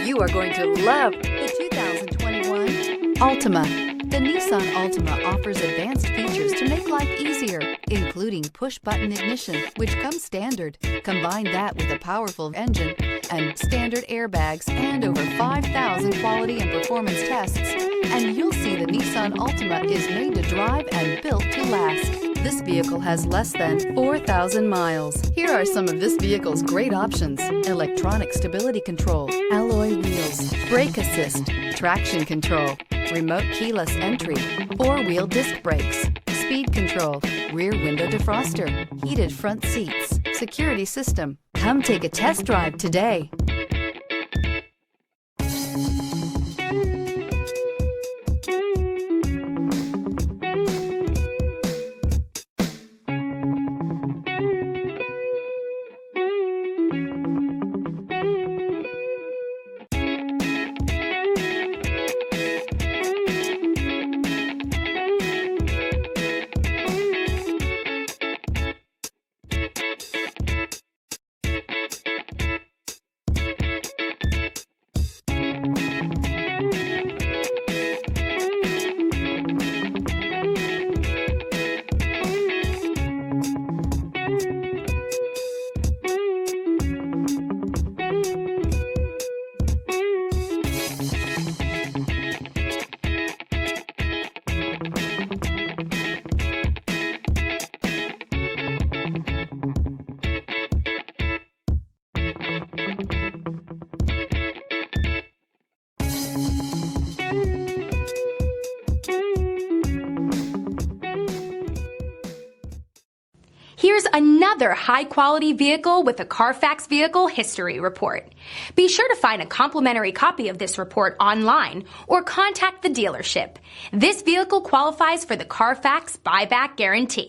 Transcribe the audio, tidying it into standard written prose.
You are going to love the 2021 Altima. The Nissan Altima offers advanced features to make life easier, including push-button ignition, which comes standard. Combine that with a powerful engine and standard airbags and over 5,000 quality and performance tests, and you'll see the Nissan Altima is made to drive and built to last. This vehicle has less than 4,000 miles. Here are some of this vehicle's great options: electronic stability control, alloy wheels, brake assist, traction control, remote keyless entry, four-wheel disc brakes, speed control, rear window defroster, heated front seats, security system. Come take a test drive today. Here's another high-quality vehicle with a Carfax Vehicle History Report. Be sure to find a complimentary copy of this report online or contact the dealership. This vehicle qualifies for the Carfax Buyback Guarantee.